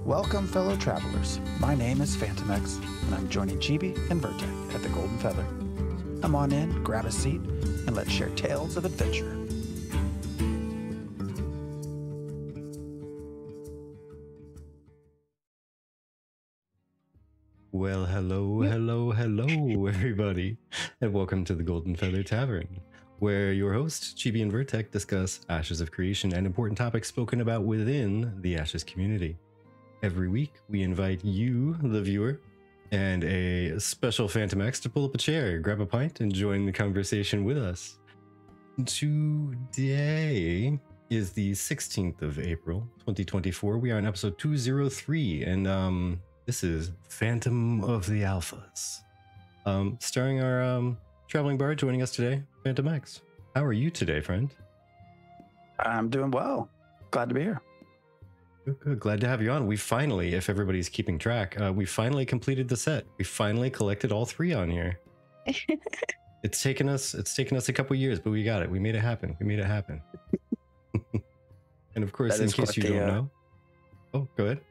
Welcome, fellow travelers. My name is Phantomex, and I'm joining Chibi and Vertec at the Golden Feather. Come on in, grab a seat, and let's share tales of adventure. Well, hello, everybody, and welcome to the Golden Feather Tavern, where your hosts, Chibi and Vertec, discuss Ashes of Creation and important topics spoken about within the Ashes community. Every week, we invite you, the viewer, and a special Phantomex to pull up a chair, grab a pint, and join the conversation with us. Today is the 16th of April, 2024. We are on episode 203, and this is Phantom of the Alphas, starring our traveling bard joining us today, Phantomex. How are you today, friend? I'm doing well. Glad to be here. Good. Glad to have you on. We finally, if everybody's keeping track, we finally completed the set. We finally collected all three on here. It's taken us a couple years, but we got it. We made it happen. And of course, in case you don't know, oh, go ahead.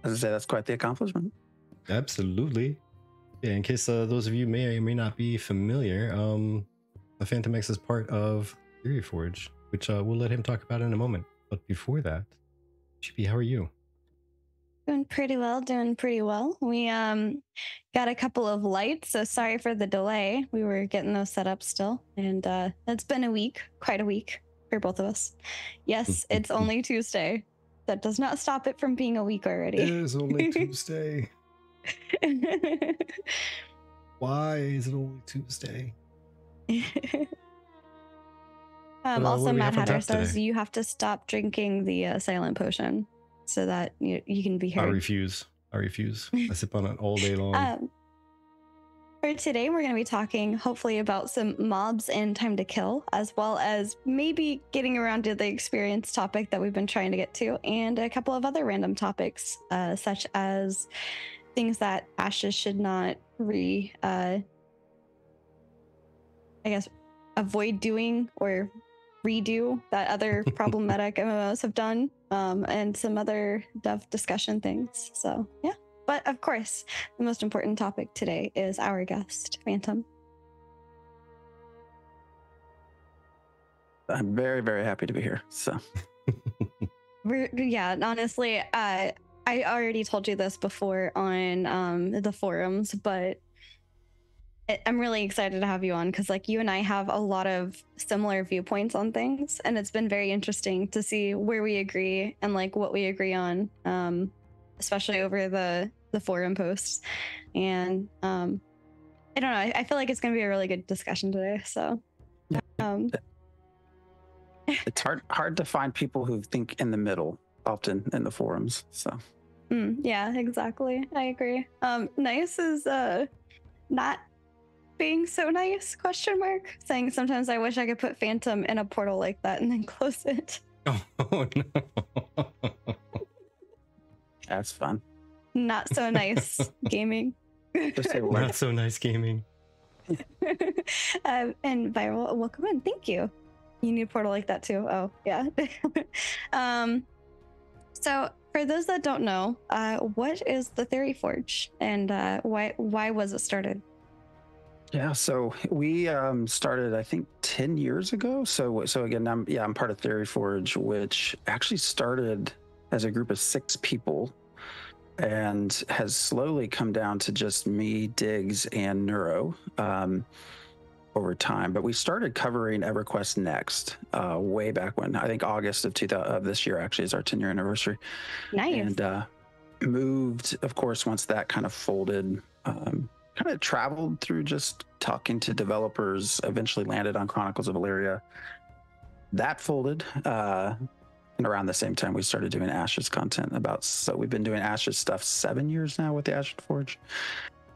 As I say, that's quite the accomplishment. Absolutely. Yeah, in case those of you may or may not be familiar, the Phantomex is part of Theory Forge, which we'll let him talk about in a moment. But before that, Chibi, how are you? Doing pretty well. We got a couple of lights, so sorry for the delay. We were getting those set up still, and it's been a week, quite a week for both of us. Yes, it's only Tuesday. That does not stop it from being a week already. It is only Tuesday. Why is it only Tuesday? Also, Mad Hatter says you have to stop drinking the silent potion so that you can be heard. I refuse. I sip on it all day long. For today, we're going to be talking hopefully about some mobs in Time to Kill, as well as maybe getting around to the experience topic that we've been trying to get to, and a couple of other random topics, such as things that Ashes should not avoid doing or redo that other problematic MMOs have done, and some other dev discussion things. So yeah. But of course, the most important topic today is our guest, Phantom. I'm very, very happy to be here. So, honestly, I already told you this before on the forums, but I'm really excited to have you on because, like, you and I have a lot of similar viewpoints on things, and it's been very interesting to see where we agree and like what we agree on. Especially over the forum posts, and I don't know, I feel like it's gonna be a really good discussion today. So it's hard to find people who think in the middle often in the forums. So yeah, exactly, I agree. Nice is not being so nice, ? Saying sometimes I wish I could put Phantom in a portal like that and then close it. Oh no. That's fun. Not so nice gaming. Not so nice gaming. And Viral, welcome in. Thank you. You need a portal like that too. Oh, yeah. So for those that don't know, what is the Theory Forge, and why was it started? Yeah, so we started, I think, 10 years ago. So again, I'm part of Theory Forge, which actually started as a group of 6 people and has slowly come down to just me, Diggs, and Neuro over time. But we started covering EverQuest Next way back when. I think August of this year actually is our 10-year anniversary. Nice. And moved, of course, once that kind of folded, kind of traveled through just talking to developers, eventually landed on Chronicles of Valeria. That folded. And around the same time, we started doing Ashes content so we've been doing Ashes stuff 7 years now with the Ashes Forge.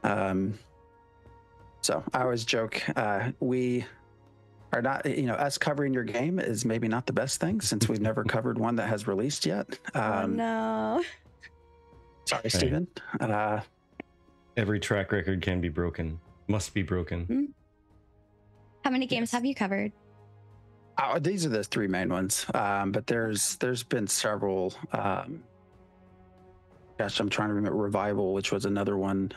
So I always joke, we are not, us covering your game is maybe not the best thing since we've never covered one that has released yet. Oh no. Sorry, Steven. Every track record can be broken, must be broken. How many games have you covered? These are the 3 main ones, but there's been several gosh, I'm trying to remember Revival, which was another one.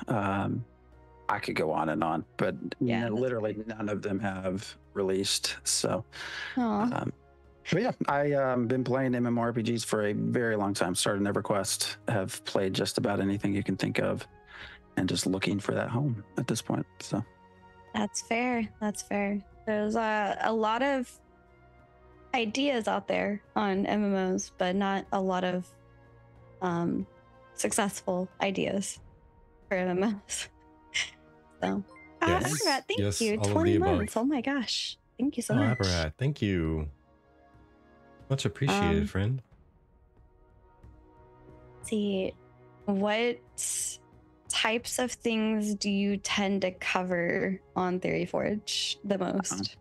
I could go on and on, but literally none of them have released. So, but yeah, I been playing MMORPGs for a very long time. Started EverQuest, have played just about anything you can think of, and just looking for that home at this point. So that's fair. That's fair. There's a lot of ideas out there on MMOs, but not a lot of successful ideas for MMOs. So, Yes. Abarat, thank Yes, you. all of 20 the above. months. Oh my gosh. Thank you so Oh, much. Abarat, thank you. Much appreciated, friend. See, what types of things do you tend to cover on Theory Forge the most?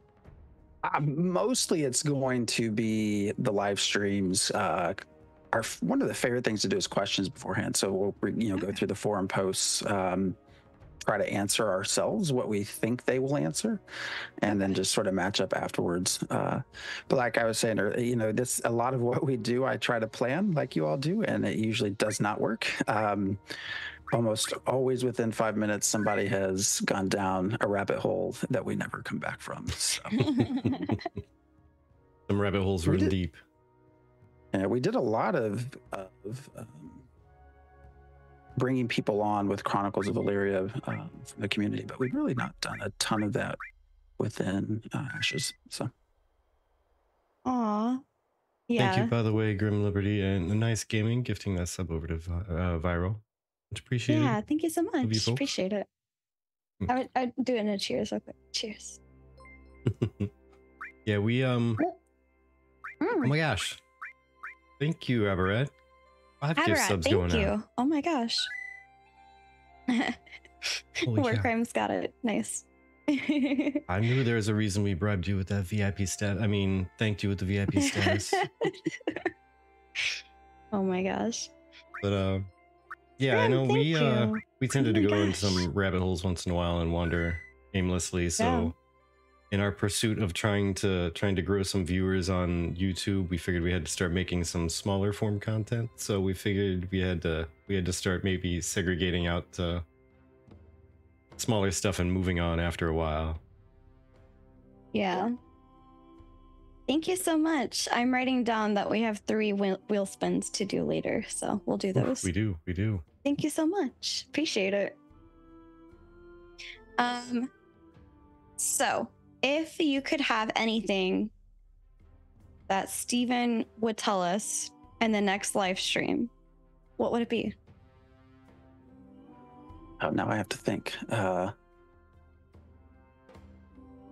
Mostly it's going to be the live streams. One of the favorite things to do is questions beforehand. So we'll go through the forum posts, try to answer ourselves what we think they will answer, and then just sort of match up afterwards. But like I was saying, this a lot of what we do, I try to plan like you all do, and it usually does not work. Almost always within 5 minutes, somebody has gone down a rabbit hole that we never come back from. So. Some rabbit holes run deep. Yeah, we did a lot of bringing people on with Chronicles of Illyria from the community, but we've really not done a ton of that within Ashes. So, Aw, yeah. Thank you, by the way, Grim Liberty and Nice Gaming, gifting that sub over to Viral. Much appreciated. Yeah, thank you so Love you, much. folks. Appreciate it. I'd do it in a cheers real quick. Cheers. Yeah, we Oh my gosh. Thank you, Abarat. 5 gift Abarat, subs thank going you. out. Oh my gosh. Holy War cow. Crimes got it. Nice. I knew there was a reason we bribed you with that VIP stat. I mean, thanked you with the VIP status. Oh my gosh. But yeah, I know Thank you. we tended Oh to my go into gosh. some rabbit holes once in a while and wander aimlessly. So Yeah. in our pursuit of trying to grow some viewers on YouTube, we figured we had to start making some smaller form content. So we figured we had to start maybe segregating out smaller stuff and moving on after a while. Yeah. Thank you so much. I'm writing down that we have 3 wheel spins to do later, so we'll do those. We do. Thank you so much. Appreciate it. So if you could have anything that Steven would tell us in the next live stream, what would it be? Oh, now I have to think.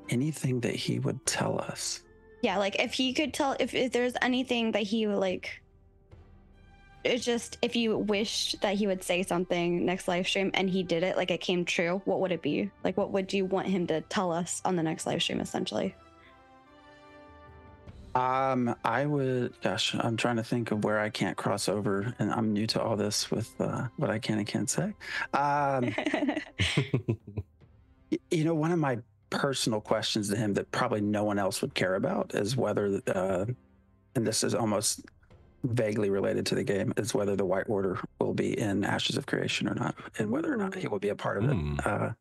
Anything that he would tell us. Yeah, like if he could tell, if there's anything that he would like, it's just if you wished that he would say something next live stream and he did it, like it came true, what would it be? Like, what would you want him to tell us on the next live stream, essentially? I would, gosh, I'm trying to think of where I can't cross over, and I'm new to all this with what I can and can't say. One of my personal questions to him that probably no one else would care about is whether, and this is almost vaguely related to the game, is whether the White Order will be in Ashes of Creation or not, and whether or not he will be a part of it.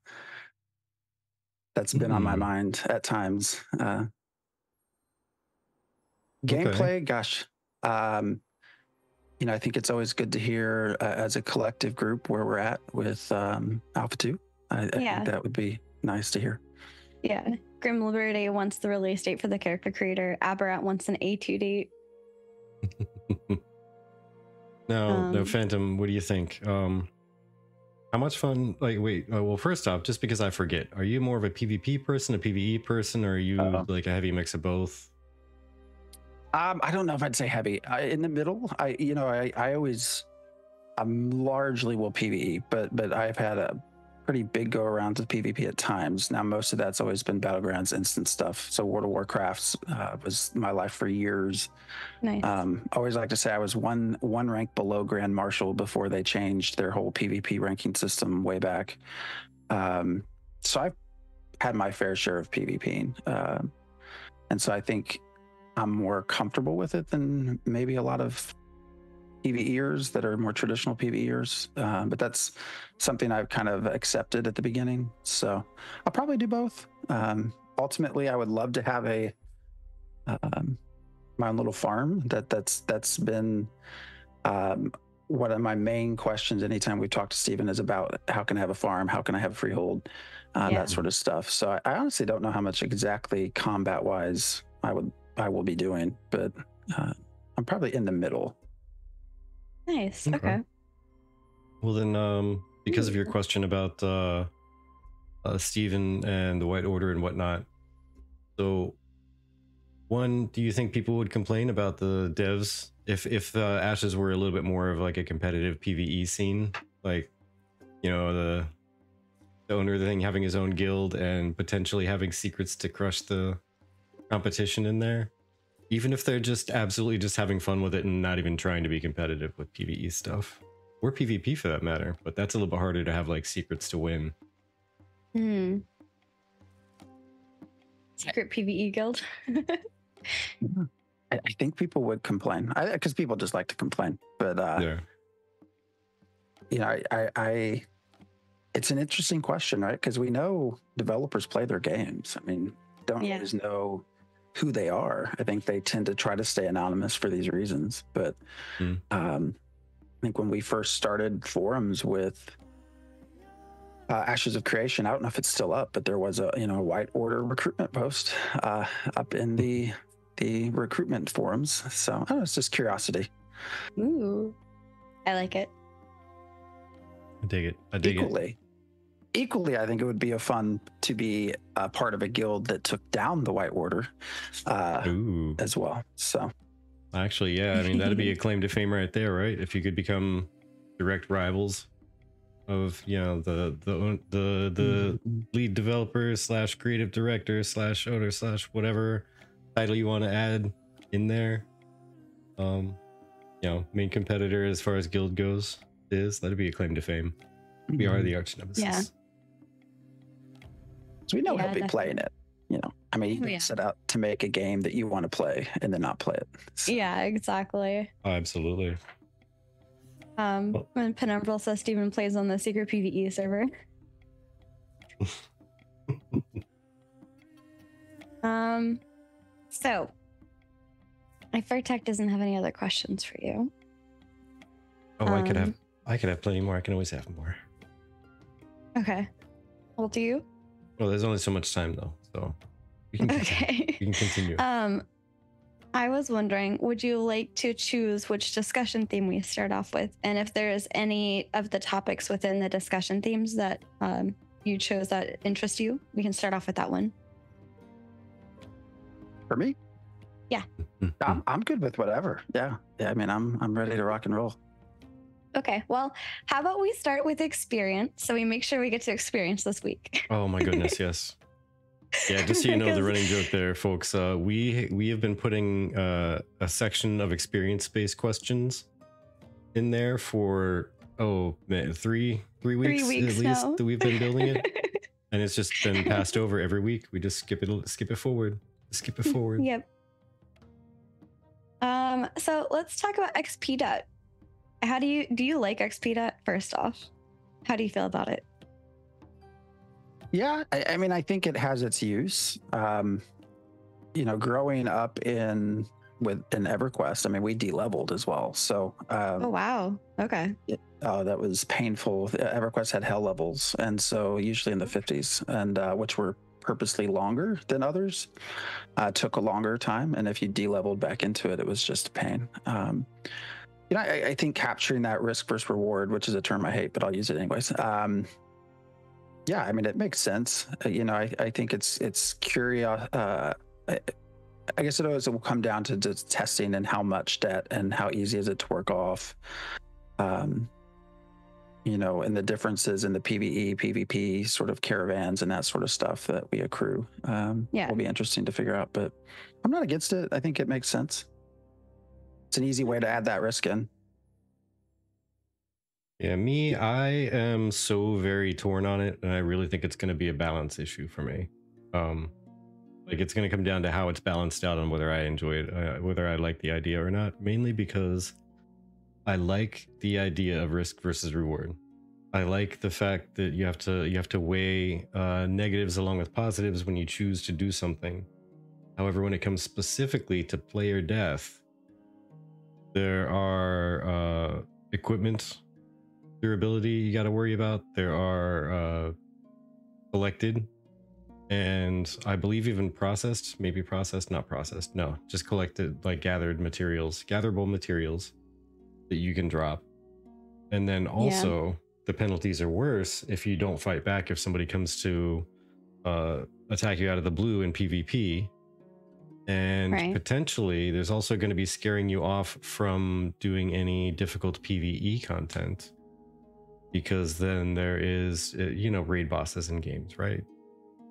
That's been on my mind at times. Gameplay, gosh, I think it's always good to hear as a collective group where we're at with Alpha 2. I think that would be nice to hear. Yeah. Grim Liberty wants the release date for the character creator. Aberrat wants an A2 date. No, Phantom, what do you think? How much fun, well, first off, just because I forget, are you more of a PvP person, a PvE person, or are you like a heavy mix of both? I don't know if I'd say heavy. In the middle, I'm largely will PvE, but I've had a pretty big go around to PvP at times. Now, most of that's always been Battlegrounds instant stuff. So World of Warcraft was my life for years. Nice. Always like to say I was one rank below Grand Marshal before they changed their whole PvP ranking system way back. So I've had my fair share of PvPing. And so I think I'm more comfortable with it than maybe a lot of PvEers that are more traditional PvEers, but that's something I've kind of accepted at the beginning. So I'll probably do both. Ultimately, I would love to have my own little farm. That's been one of my main questions anytime we talk to Steven is about how can I have a farm, how can I have a freehold, that sort of stuff. So I honestly don't know how much exactly combat wise I will be doing, but I'm probably in the middle. Nice. Okay. Well then, because of your question about Steven and the White Order and whatnot, so one, do you think people would complain about the devs if Ashes were a little bit more of like a competitive PvE scene, like, you know, the owner of the thing having his own guild and potentially having secrets to crush the competition in there, even if they're just absolutely just having fun with it and not even trying to be competitive with PvE stuff, or PvP for that matter, but that's a little bit harder to have like secrets to win. Secret PvE guild. I think people would complain because people just like to complain, but Yeah. you know, I it's an interesting question, right? Because we know developers play their games. I mean, don't always know who they are. I think they tend to try to stay anonymous for these reasons. But I think when we first started forums with Ashes of Creation, I don't know if it's still up, but there was a White Order recruitment post up in the recruitment forums. So I don't know, it's just curiosity. Ooh, I like it. I dig it. I dig it. Equally, I think it would be a fun to be a part of a guild that took down the White Order as well. So actually, yeah, I mean, that'd be a claim to fame right there, right? If you could become direct rivals of, you know, the lead developer / creative director / owner / whatever title you want to add in there, you know, main competitor as far as guild goes that'd be a claim to fame. We are the arch nemesis. Yeah. So we know he'll be playing it, you know. I mean, you didn't set out to make a game that you want to play and then not play it. So. Yeah, exactly. Oh, absolutely. When Penumbral says Steven plays on the secret PvE server. So if Vertech doesn't have any other questions for you. Oh, I could have plenty more. I can always have more. Okay. Well, do you? Well, there's only so much time though, so we can continue. We can continue. I was wondering, would you like to choose which discussion theme we start off with? And if there is any of the topics within the discussion themes that you chose that interest you, we can start off with that one. For me? Yeah. I'm good with whatever. Yeah. I mean, I'm ready to rock and roll. Okay, well, how about we start with experience, so we make sure we get to experience this week. Oh my goodness, yes. Yeah, just so you know, the running joke there, folks, we have been putting a section of experience-based questions in there for, three weeks at least now. That we've been building it. And it's just been passed over every week. We just skip it forward. Skip it forward. Yep. So let's talk about XP. How do you like XP? First off, how do you feel about it? Yeah, I mean, I think it has its use. You know, growing up in EverQuest, I mean, we de-leveled as well. So oh wow, okay. That was painful. EverQuest had hell levels, and so usually in the 50s, and which were purposely longer than others. Took a longer time, and if you de-leveled back into it, it was just a pain. You know, I think capturing that risk versus reward, which is a term I hate, but I'll use it anyways. Yeah, I mean, it makes sense. You know, I think it's curious. I guess it always will come down to just testing and how much debt and how easy is it to work off. You know, and the differences in the PvE, PvP sort of caravans and that sort of stuff that we accrue. Will be interesting to figure out, but I'm not against it. I think it makes sense. It's an easy way to add that risk in. Yeah, I am so very torn on it, and I really think it's going to be a balance issue for me. Like, it's going to come down to how it's balanced out on whether I enjoy it, whether I like the idea or not, mainly because I like the idea of risk versus reward. I like the fact that you have to weigh negatives along with positives when you choose to do something. However, when it comes specifically to player death, there are equipment durability you got to worry about. There are collected, and I believe even processed, maybe processed, not processed. No, just collected, like gatherable materials that you can drop. And then also the penalties are worse if you don't fight back, if somebody comes to attack you out of the blue in PvP. And potentially there's also going to be scaring you off from doing any difficult PvE content, because then there is, raid bosses in games, right?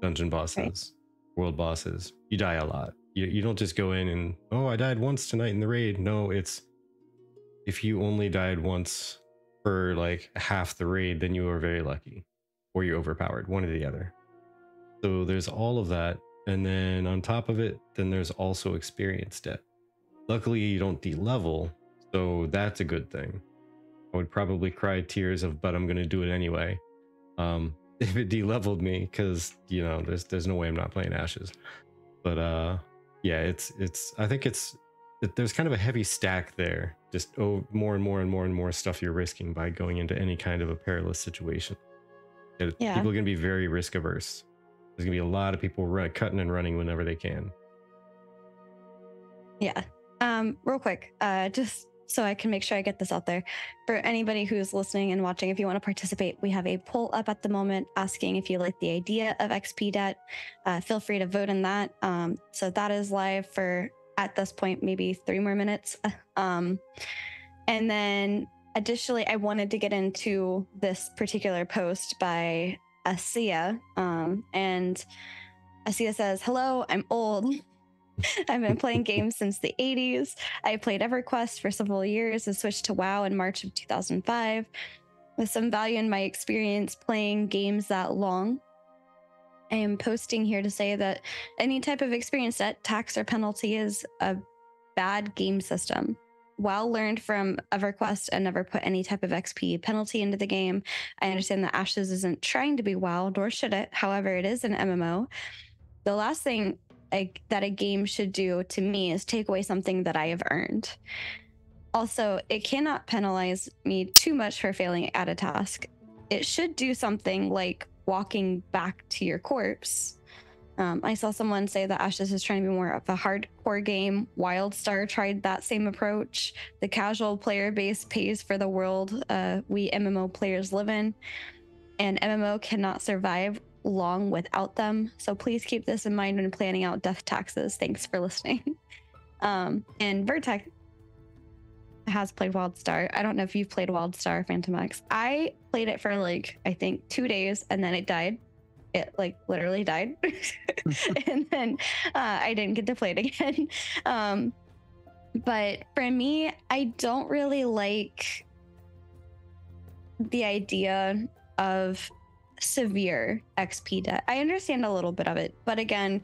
Dungeon bosses, world bosses. You die a lot. You don't just go in and, oh, I died once tonight in the raid. No, it's, if you only died once for like half the raid, then you are very lucky, or you're overpowered, one or the other. So there's all of that. And then on top of it, then there's also experience debt. Luckily, you don't de-level, so that's a good thing. I would probably cry tears of, but I'm going to do it anyway. If it de-leveled me, because, there's no way I'm not playing Ashes. But yeah, I think there's kind of a heavy stack there. Just more and more and more and more stuff you're risking by going into any kind of a perilous situation. People are going to be very risk averse. There's going to be a lot of people cutting and running whenever they can. Yeah. Real quick, just so I can make sure I get this out there. For anybody who's listening and watching, if you want to participate, we have a poll up at the moment asking if you like the idea of XP debt. Feel free to vote in that. So that is live for, at this point, maybe 3 more minutes. And then additionally, I wanted to get into this particular post by Asia. And Asia says, "Hello, I'm old. I've been playing games since the 80s. I played EverQuest for several years and switched to WoW in March of 2005. With some value in my experience playing games that long, I am posting here to say that any type of experience debt, tax, or penalty is a bad game system. WoW learned from EverQuest and never put any type of XP penalty into the game. I understand that Ashes isn't trying to be WoW, nor should it. However, it is an MMO. The last thing that a game should do to me is take away something that I have earned. Also, it cannot penalize me too much for failing at a task. It should do something like walking back to your corpse. I saw someone say that Ashes is trying to be more of a hardcore game. WildStar tried that same approach. The casual player base pays for the world we MMO players live in, and MMO cannot survive long without them. So please keep this in mind when planning out death taxes. Thanks for listening." And Vertec has played WildStar. I don't know if you've played WildStar, Phantom X. I played it for I think 2 days, and then it died. It literally died. And then I didn't get to play it again. But for me, I don't really like the idea of severe XP debt. I understand a little bit of it, but again,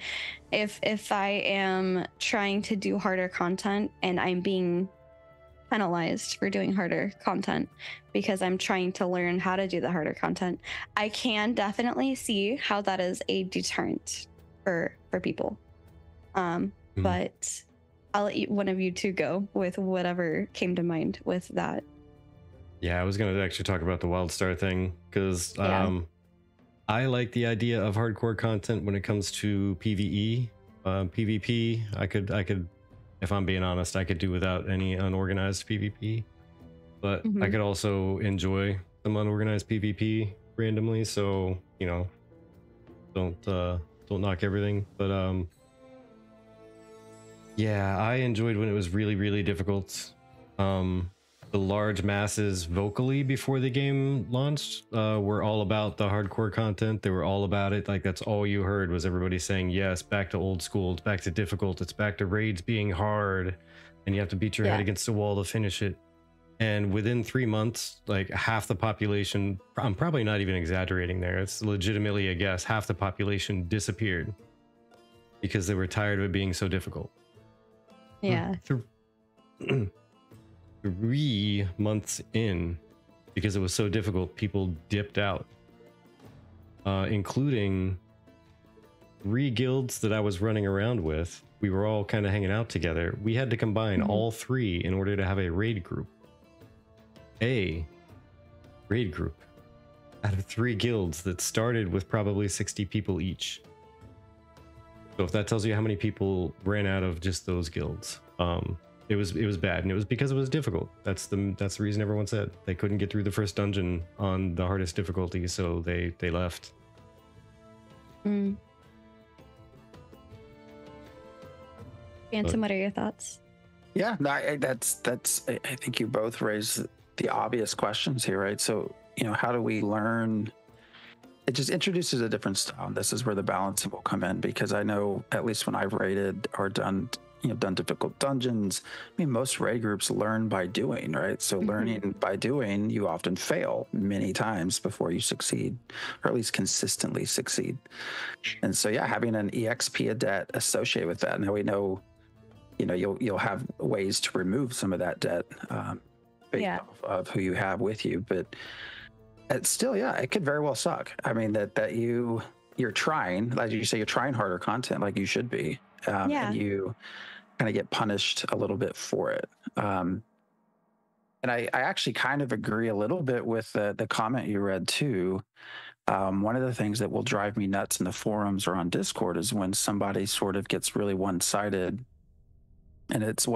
if I am trying to do harder content and I'm being penalized for doing harder content because I'm trying to learn how to do the harder content, I can definitely see how that is a deterrent for people. But I'll let one of you two go with whatever came to mind with that. Yeah, I was going to actually talk about the WildStar thing because I like the idea of hardcore content when it comes to PvE. PvP, I could, if I'm being honest, I could do without any unorganized PvP. But I could also enjoy some unorganized PvP randomly. So, don't knock everything. But yeah, I enjoyed when it was really, really difficult. The large masses vocally before the game launched were all about the hardcore content. They were all about it. That's all you heard was everybody saying, yes, back to old school, it's back to difficult, it's back to raids being hard, and you have to beat your head against the wall to finish it. And within 3 months, half the population, I'm probably not even exaggerating there, it's legitimately a guess, half the population disappeared because they were tired of it being so difficult. Yeah. 3 months in, because it was so difficult, people dipped out, including 3 guilds that I was running around with. We were all kind of hanging out together. We had to combine all 3 in order to have a raid group. Out of 3 guilds that started with probably 60 people each. So if that tells you how many people ran out of just those guilds, it was bad, and it was because it was difficult. That's the reason everyone said they couldn't get through the first dungeon on the hardest difficulty, so they left. Phantom, what are your thoughts? Yeah, no, I think you both raised the obvious questions here, right? So, how do we learn? It just introduces a different style. And this is where the balancing will come in, because I know, at least when I've raided or done difficult dungeons, most raid groups learn by doing, right? So learning by doing, you often fail many times before you succeed, or at least consistently succeed. And so, yeah, having an EXP debt associated with that. Now we know, you'll have ways to remove some of that debt based off of who you have with you, but it's still, it could very well suck. I mean, that you're trying, like you say, you're trying harder content, like you should be, and you kind of get punished a little bit for it. And I actually kind of agree a little bit with the comment you read too. One of the things that will drive me nuts in the forums or on Discord is when somebody sort of gets really one-sided, and it's,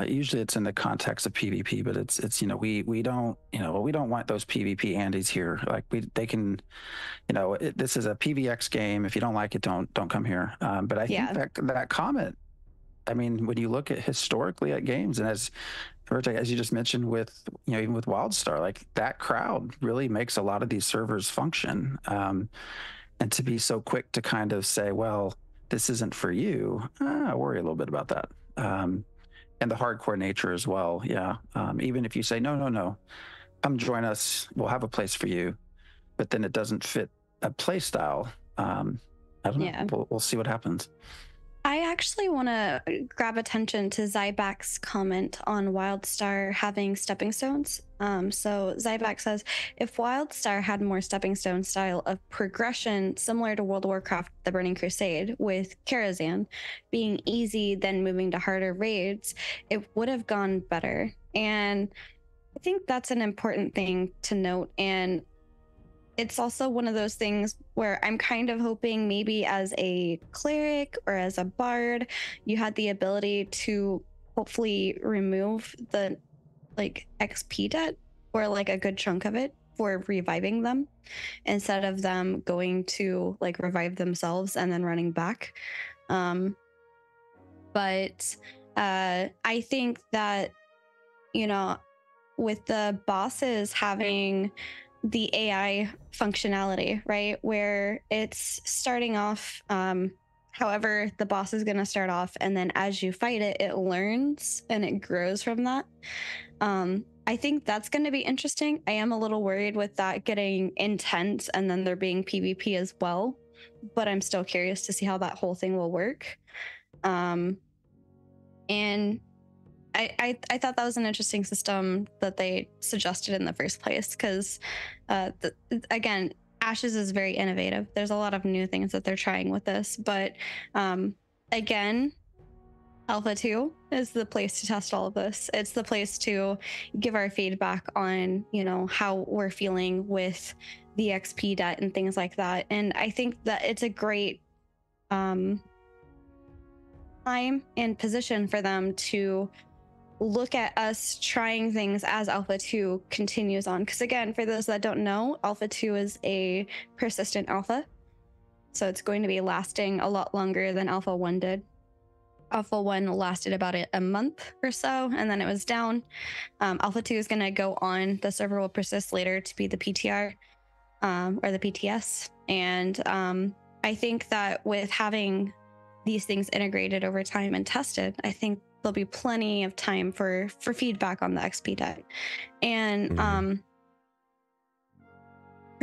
usually it's in the context of PvP, but it's we don't want those PvP Andes here. Like they can, this is a PvX game. If you don't like it, don't come here. But I think that comment, I mean, when you look at historically at games, and as you just mentioned with, even with WildStar, like that crowd really makes a lot of these servers function. And to be so quick to kind of say, well, this isn't for you, I worry a little bit about that. And the hardcore nature as well. Yeah. Even if you say, no, come join us, we'll have a place for you, but then it doesn't fit a play style. I don't know. We'll see what happens. I actually want to grab attention to Zybak's comment on WildStar having stepping stones. So Zybak says, if WildStar had more stepping stone style of progression similar to World of Warcraft, The Burning Crusade, with Karazhan being easy, then moving to harder raids, it would have gone better. And I think that's an important thing to note. And it's also one of those things where I'm kind of hoping maybe as a cleric or as a bard, you had the ability to hopefully remove the XP debt, or a good chunk of it, for reviving them, instead of them going to revive themselves and then running back. But I think that, with the bosses having the AI functionality, right, where it's starting off however the boss is going to start off, and then as you fight it, it learns and it grows from that. I think that's going to be interesting. I am a little worried with that getting intense and then there being PvP as well, but I'm still curious to see how that whole thing will work. And I thought that was an interesting system that they suggested in the first place, because again, Ashes is very innovative. There's a lot of new things that they're trying with this, but again, Alpha 2 is the place to test all of this. It's the place to give our feedback on, how we're feeling with the XP debt and things like that. And I think that it's a great time and position for them to look at us trying things as Alpha 2 continues on. Because again, for those that don't know, Alpha 2 is a persistent alpha. So it's going to be lasting a lot longer than Alpha 1 did. Alpha 1 lasted about a month or so, and then it was down. Alpha 2 is going to go on. The server will persist later to be the PTR or the PTS. And I think that with having these things integrated over time and tested, I think there'll be plenty of time for feedback on the XP debt. And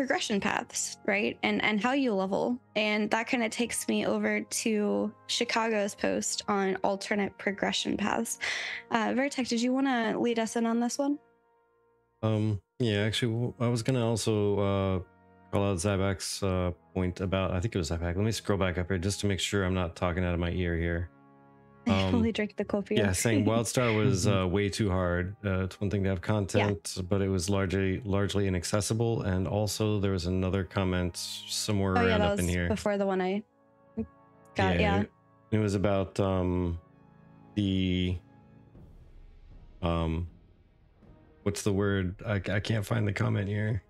progression paths, right? And how you level. And that kind of takes me over to Chicago's post on alternate progression paths. Vertec, did you want to lead us in on this one? Yeah, actually, I was gonna also call out Zybak's point about, I think it was Zybak. Let me scroll back up here just to make sure I'm not talking out of my ear here. I fully drink the coffee. Yeah, saying WildStar was way too hard. It's one thing to have content, but it was largely inaccessible. And also there was another comment somewhere around up in here before the one I got. Yeah, it was about the what's the word? I can't find the comment here.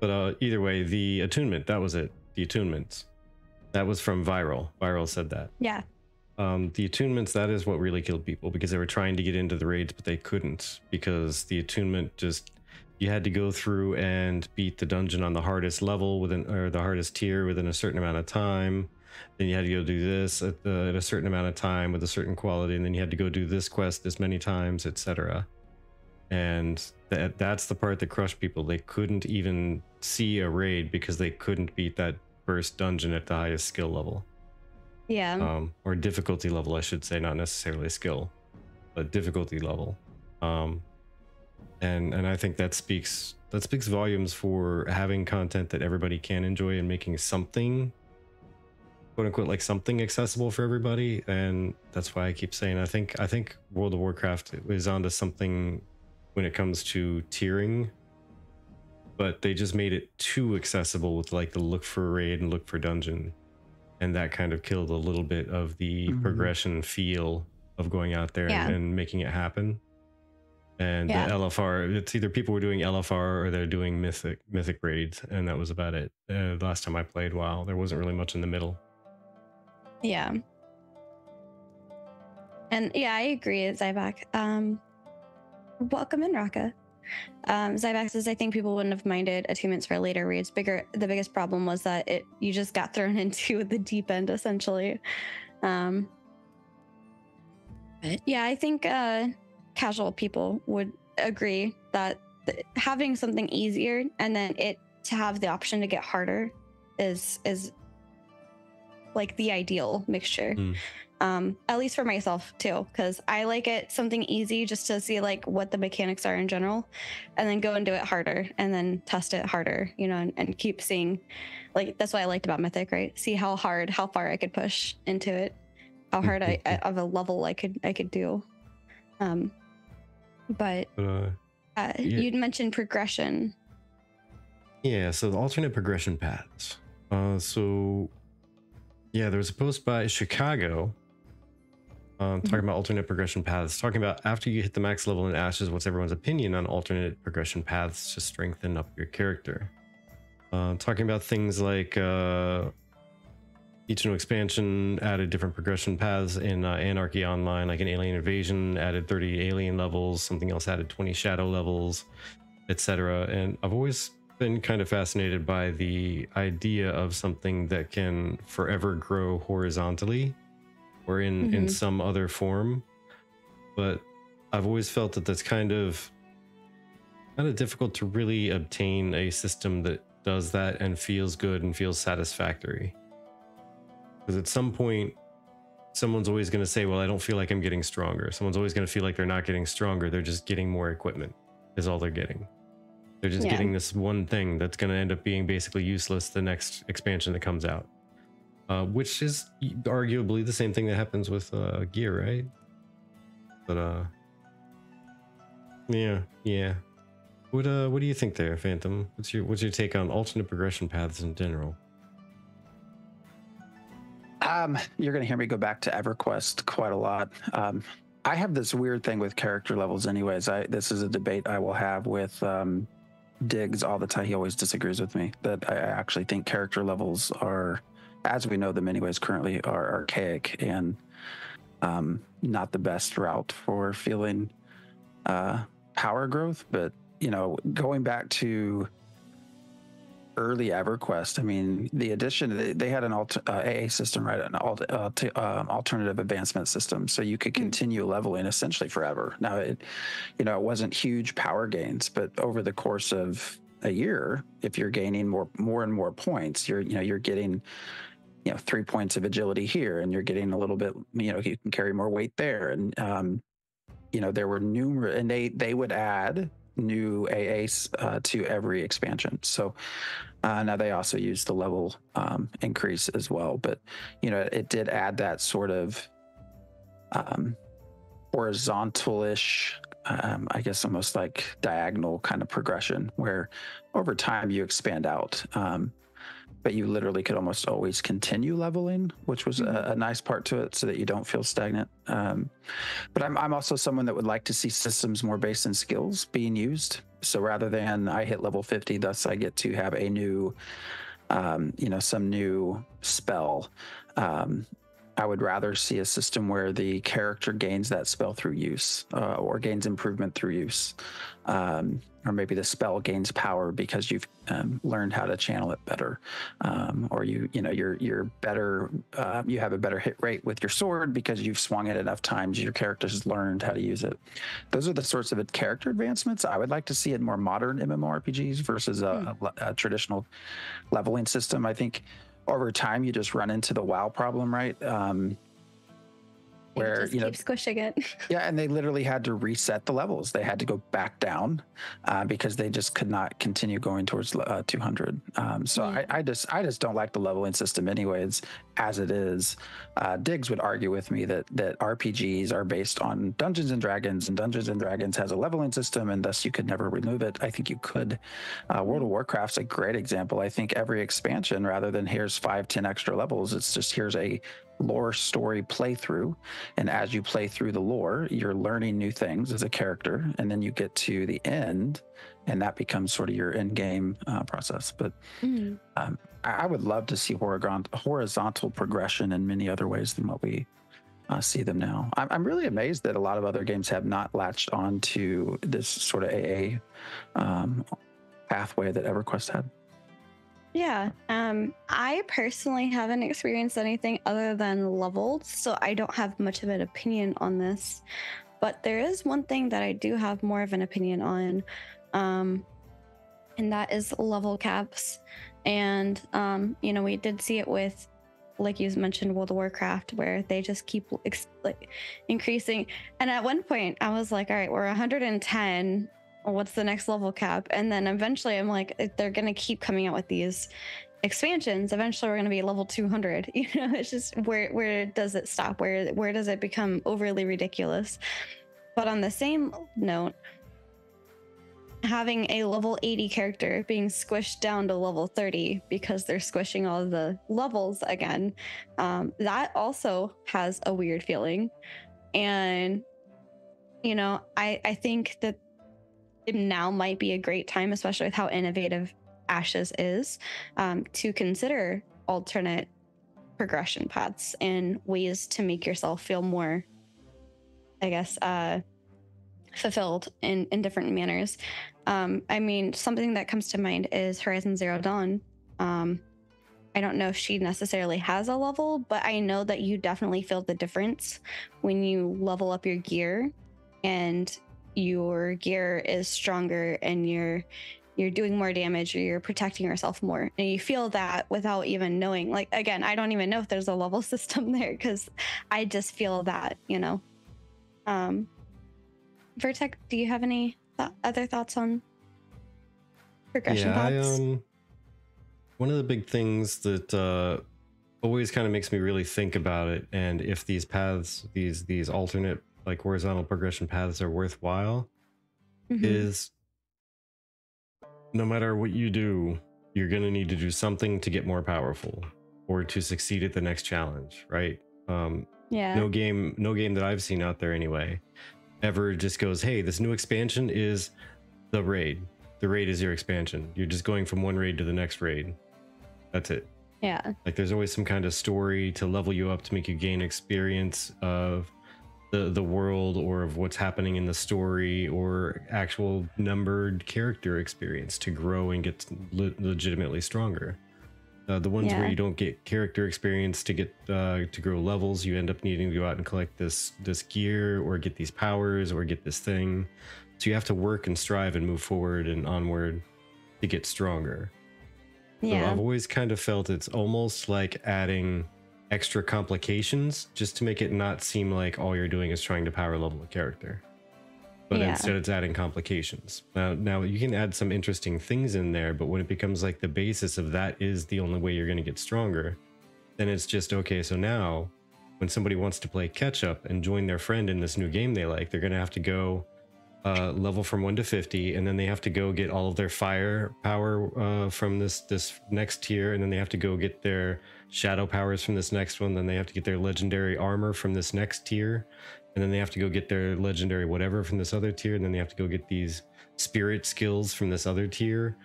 But either way, the attunement, that was it. The attunements. That was from Viral. Viral said that. Yeah. The attunements, that is what really killed people, because they were trying to get into the raids, but they couldn't, because the attunement just, you had to go through and beat the dungeon on the hardest level or the hardest tier within a certain amount of time. Then you had to go do this at a certain amount of time with a certain quality, and then you had to go do this quest this many times, etc. And that's the part that crushed people. They couldn't even see a raid because they couldn't beat that first dungeon at the highest skill level. Yeah. Or difficulty level, I should say, not necessarily skill, but difficulty level. And I think that speaks volumes for having content that everybody can enjoy and making something, quote unquote, like something accessible for everybody. And that's why I keep saying I think World of Warcraft is onto something when it comes to tiering, but they just made it too accessible with like the look for raid and look for dungeon. And that kind of killed a little bit of the progression feel of going out there and making it happen. And the LFR, it's either people were doing LFR or they're doing mythic raids, and that was about it. Last time I played WoW, there wasn't really much in the middle. Yeah. And yeah, I agree, Zybak. Welcome in, Raka. Zybax says, I think people wouldn't have minded attunements for later raids. The biggest problem was that you just got thrown into the deep end, essentially. But yeah, I think casual people would agree that having something easier and then it to have the option to get harder is like the ideal mixture. At least for myself too, because I like it something easy just to see like what the mechanics are in general, and then go and do it harder and then test it harder, you know, and keep seeing, like, that's what I liked about Mythic, right? See how far I could push into it, how hard of a level I could do. You'd mentioned progression. Yeah, so the alternate progression paths. So yeah, there was a post by Chicago talking about alternate progression paths, talking about after you hit the max level in Ashes, what's everyone's opinion on alternate progression paths to strengthen up your character. Talking about things like each new expansion added different progression paths. In Anarchy Online, like an Alien Invasion added 30 alien levels, something else added 20 shadow levels, etc. And I've always been kind of fascinated by the idea of something that can forever grow horizontally or in some other form, but I've always felt that that's kind of difficult to really obtain a system that does that and feels good and feels satisfactory, because at some point someone's always going to say, well, I don't feel like I'm getting stronger. Someone's always going to feel like they're not getting stronger, they're just getting more equipment is all they're getting. They're just getting this one thing that's going to end up being basically useless the next expansion that comes out, which is arguably the same thing that happens with gear, right? But yeah. What do you think there, Phantom? What's your take on alternate progression paths in general? You're gonna hear me go back to EverQuest quite a lot. I have this weird thing with character levels, anyways. This is a debate I will have with Diggs all the time. He always disagrees with me that I actually think character levels are, as we know them anyways, currently are archaic and not the best route for feeling power growth. But you know, going back to early EverQuest, I mean, the addition, they had an AA system, right? An alternative advancement system, so you could continue leveling essentially forever. Now, it wasn't huge power gains, but over the course of a year, if you're gaining more and more points, you're getting 3 points of agility here, and you're getting a little bit, you can carry more weight there. And there were numerous, and they would add new AAs to every expansion. So now they also use the level increase as well, but it did add that sort of horizontal-ish, I guess almost like diagonal kind of progression, where over time you expand out, but you literally could almost always continue leveling, which was a nice part to it, so that you don't feel stagnant. But I'm also someone that would like to see systems more based in skills being used. So rather than I hit level 50, thus I get to have a new, some new spell. I would rather see a system where the character gains that spell through use, or gains improvement through use. Or maybe the spell gains power because you've learned how to channel it better, or you're better. You have a better hit rate with your sword because you've swung it enough times. Your character has learned how to use it. Those are the sorts of character advancements I would like to see in more modern MMORPGs versus a traditional leveling system. I think over time you just run into the WoW problem, right? Where keep squishing it. Yeah, and they literally had to reset the levels. They had to go back down because they just could not continue going towards 200. I just don't like the leveling system anyways, as it is. Diggs would argue with me that RPGs are based on Dungeons and Dragons, and Dungeons and Dragons has a leveling system, and thus you could never remove it. I think you could. World of Warcraft's a great example. I think every expansion, rather than here's 5-10 extra levels, it's just here's a lore story playthrough, and as you play through the lore, you're learning new things as a character, and then you get to the end, and that becomes sort of your end game process. But I would love to see horizontal progression in many other ways than what we see them now. I'm really amazed that a lot of other games have not latched on to this sort of AA pathway that EverQuest had. Yeah, I personally haven't experienced anything other than leveled, so I don't have much of an opinion on this. But there is one thing that I do have more of an opinion on, and that is level caps. And we did see it with, like you mentioned, World of Warcraft, where they just keep increasing. And at one point, I was like, all right, we're 110. What's the next level cap? And then eventually I'm like, they're going to keep coming out with these expansions. Eventually we're going to be level 200. It's just where does it stop? Where does it become overly ridiculous? But on the same note, having a level 80 character being squished down to level 30 because they're squishing all the levels again, that also has a weird feeling. And I think that now might be a great time, especially with how innovative Ashes is, to consider alternate progression paths and ways to make yourself feel more, I guess, fulfilled in different manners. I mean, something that comes to mind is Horizon Zero Dawn. I don't know if she necessarily has a level, but I know that you definitely feel the difference when you level up your gear and your gear is stronger and you're doing more damage, or you're protecting yourself more, and you feel that without even knowing. Like, again, I don't even know if there's a level system there, because I just feel that. Vertec, do you have any other thoughts on progression paths? One of the big things that always kind of makes me really think about it, and if these paths, these alternate like horizontal progression paths are worthwhile, is no matter what you do, you're going to need to do something to get more powerful or to succeed at the next challenge, right? No game that I've seen out there anyway ever just goes, hey, this new expansion is the raid. The raid is your expansion. You're just going from one raid to the next raid. That's it. Yeah. Like, there's always some kind of story to level you up, to make you gain experience of the world, or of what's happening in the story, or actual numbered character experience to grow and get legitimately stronger. The ones where you don't get character experience to get to grow levels, you end up needing to go out and collect this gear, or get these powers, or get this thing. So you have to work and strive and move forward and onward. to get stronger. So Yeah. I've always kind of felt it's almost like adding extra complications just to make it not seem like all you're doing is trying to power level a character. But Yeah. instead it's adding complications. Now you can add some interesting things in there, but when it becomes like the basis of that is the only way you're going to get stronger, then it's just, okay, so now when somebody wants to play catch up and join their friend in this new game they like, they're going to have to go level from 1 to 50, and then they have to go get all of their fire power from this next tier, and then they have to go get their shadow powers from this next one, then they have to get their legendary armor from this next tier, and then they have to go get their legendary whatever from this other tier, and then they have to go get these spirit skills from this other tier.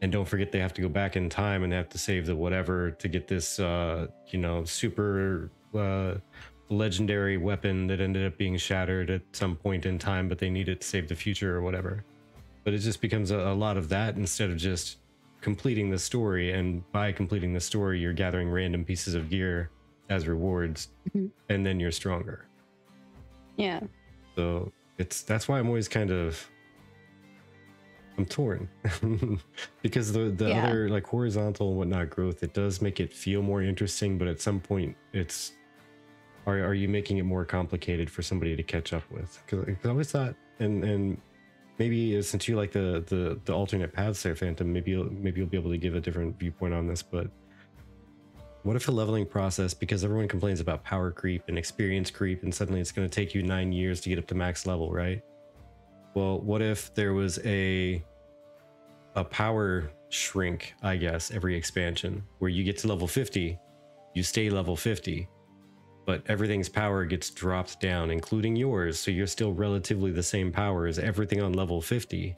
And don't forget they have to go back in time and they have to save the whatever to get this super legendary weapon that ended up being shattered at some point in time, but they need it to save the future or whatever. But it just becomes a lot of that instead of just completing the story, and by completing the story you're gathering random pieces of gear as rewards, and then you're stronger. Yeah. So that's why I'm always I'm torn because the other like horizontal and whatnot growth, it does make it feel more interesting, but at some point it's are you making it more complicated for somebody to catch up with? Because I always thought, and maybe since you like the alternate paths there, Phantom, maybe you'll be able to give a different viewpoint on this, but what if a leveling process, because everyone complains about power creep and experience creep, and suddenly it's going to take you 9 years to get up to max level, right? Well, what if there was a power shrink, I guess, every expansion, where you get to level 50, you stay level 50, but everything's power gets dropped down, including yours, so you're still relatively the same power as everything on level 50,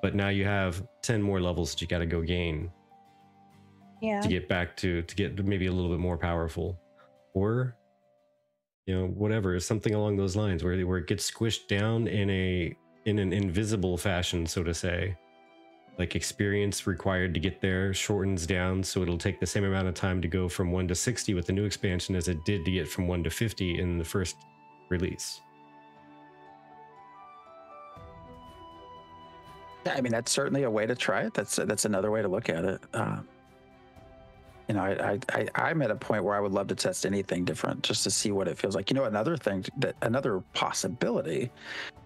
but now you have 10 more levels that you got to go gain to get back to get maybe a little bit more powerful, or whatever, something along those lines where it gets squished down in an invisible fashion, so to say. Like experience required to get there shortens down, so it'll take the same amount of time to go from 1 to 60 with the new expansion as it did to get from 1 to 50 in the first release. Yeah, I mean, that's certainly a way to try it. That's another way to look at it. I'm at a point where I would love to test anything different just to see what it feels like. Another possibility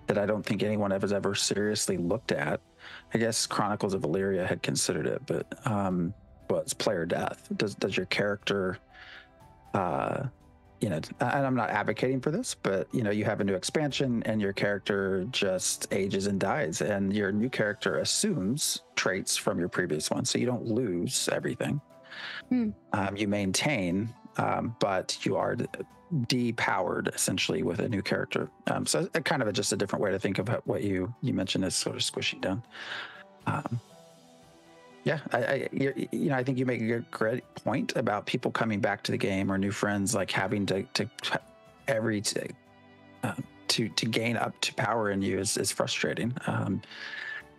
that I don't think anyone has ever seriously looked at, I guess Chronicles of Valyria had considered it, but was player death. Does your character, and I'm not advocating for this, but you have a new expansion and your character just ages and dies, and your new character assumes traits from your previous one, so you don't lose everything. You maintain, but you are depowered essentially with a new character. So kind of just a different way to think of what you mentioned as sort of squishing down. I think you make a great point about people coming back to the game or new friends, like having to gain up to power in you is frustrating.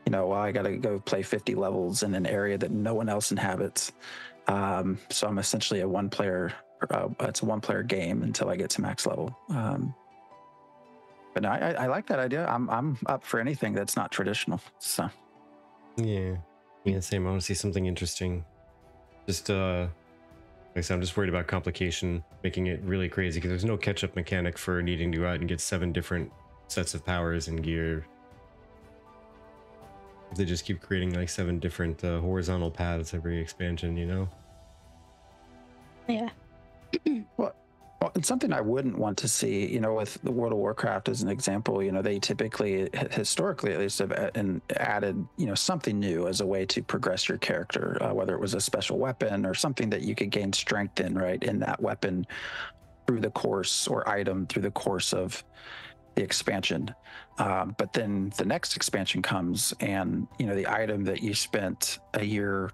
Well, I got to go play 50 levels in an area that no one else inhabits. So I'm essentially a one-player. It's a one-player game until I get to max level. But no, I like that idea. I'm up for anything that's not traditional. So yeah, same. I want to see something interesting. Just like I said, I'm just worried about complication, making it really crazy, because there's no catch-up mechanic for needing to go out and get 7 different sets of powers and gear. If they just keep creating like 7 different horizontal paths every expansion, Yeah. Well, it's something I wouldn't want to see, with the World of Warcraft as an example. They typically, historically at least, have added, something new as a way to progress your character, whether it was a special weapon or something that you could gain strength in, right, in that weapon through the course, or item through the course of the expansion. But then the next expansion comes, and the item that you spent a year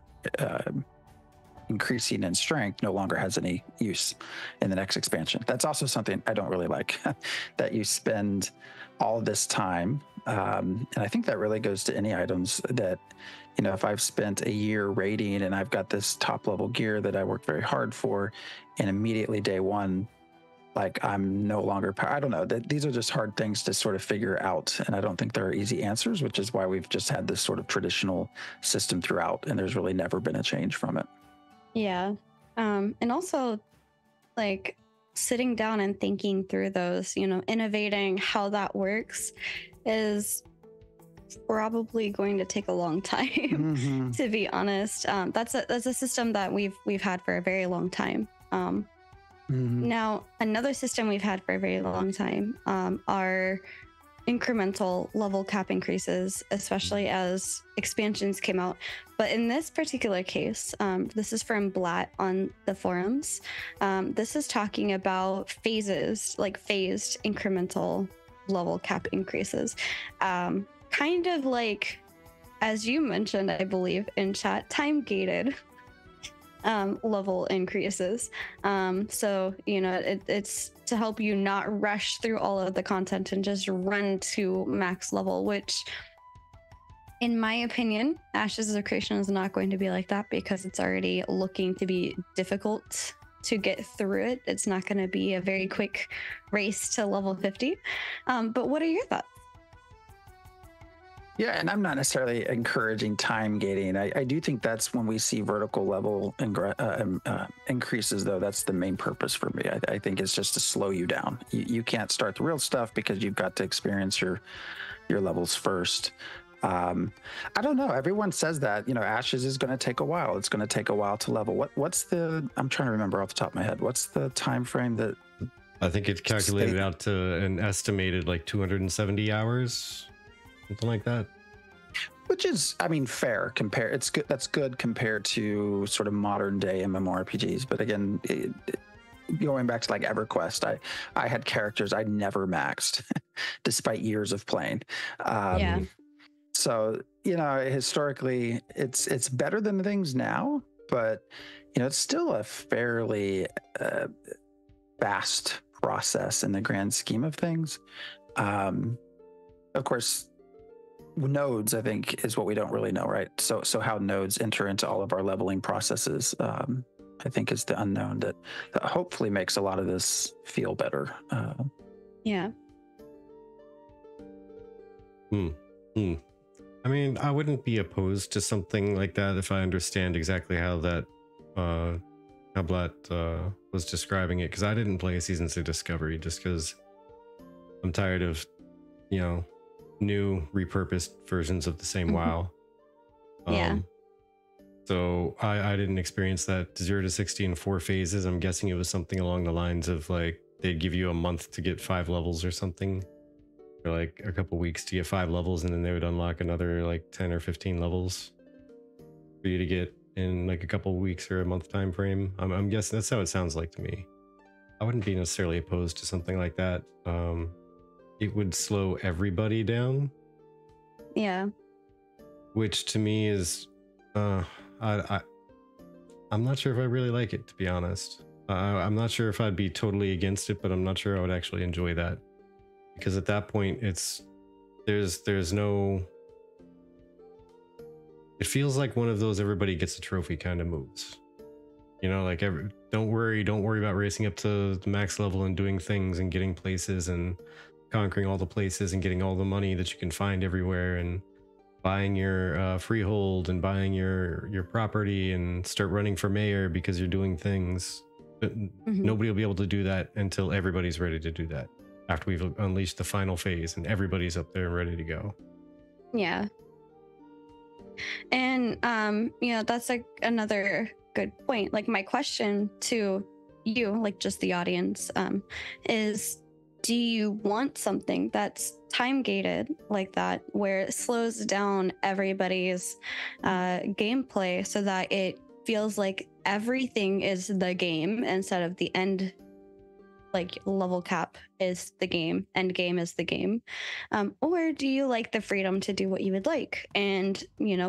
increasing in strength no longer has any use in the next expansion. That's also something I don't really like, that you spend all this time, and I think that really goes to any items that, if I've spent a year raiding and I've got this top level gear that I worked very hard for, and immediately day one like I'm no longer, I don't know, that these are just hard things to sort of figure out. And I don't think there are easy answers, which is why we've just had this sort of traditional system throughout. And there's really never been a change from it. Yeah. And also like sitting down and thinking through those, innovating how that works is probably going to take a long time, to be honest. That's a system that we've had for a very long time. Now, another system we've had for a very long time are incremental level cap increases, especially as expansions came out. But in this particular case, this is from Blatt on the forums. This is talking about phases, like phased incremental level cap increases. Kind of like, as you mentioned, I believe in chat, time gated level increases. So, it's to help you not rush through all of the content and just run to max level, which in my opinion, Ashes of Creation is not going to be like that because it's already looking to be difficult to get through it. It's not going to be a very quick race to level 50. But what are your thoughts? Yeah, and I'm not necessarily encouraging time gating. I do think that's when we see vertical level increases, though. That's the main purpose for me. I think it's just to slow you down. You can't start the real stuff because you've got to experience your levels first. I don't know. Everyone says that, Ashes is going to take a while. It's going to take a while to level. What's the? I'm trying to remember off the top of my head. What's the time frame that? I think it's calculated out to an estimated like 270 hours. Something like that, which is, fair. It's good. That's good compared to sort of modern day MMORPGs. But again, going back to like EverQuest, I had characters I never maxed, despite years of playing. Yeah. So historically, it's better than things now, but it's still a fairly fast process in the grand scheme of things. Of course. Nodes, I think, is what we don't really know, right? So how nodes enter into all of our leveling processes, I think, is the unknown that hopefully makes a lot of this feel better. Yeah. I mean, I wouldn't be opposed to something like that if I understand exactly how that how Blatt was describing it, because I didn't play Seasons of Discovery just because I'm tired of, new repurposed versions of the same WoW. Yeah. So I didn't experience that 0 to 60 in 4 phases. I'm guessing it was something along the lines of like they'd give you a month to get 5 levels or something, or like a couple weeks to get 5 levels, and then they would unlock another like 10 or 15 levels for you to get in like a couple weeks or a month time frame. I'm guessing that's how it sounds like to me. I wouldn't be necessarily opposed to something like that. It would slow everybody down. Yeah. Which to me is, I'm not sure if I really like it, to be honest. I'm not sure if I'd be totally against it, but I'm not sure I would actually enjoy that, because at that point, there's no. It feels like one of those everybody gets a trophy kind of moves. Like don't worry about racing up to the max level and doing things and getting places and conquering all the places and getting all the money that you can find everywhere and buying your freehold and buying your property and start running for mayor because you're doing things. But nobody will be able to do that until everybody's ready to do that, after we've unleashed the final phase and everybody's up there and ready to go. Yeah. And that's like another good point. Like, my question to you, like just the audience, is, do you want something that's time gated like that, where it slows down everybody's gameplay so that it feels like everything is the game instead of the end, like level cap is the game, end game is the game? Or do you like the freedom to do what you would like and,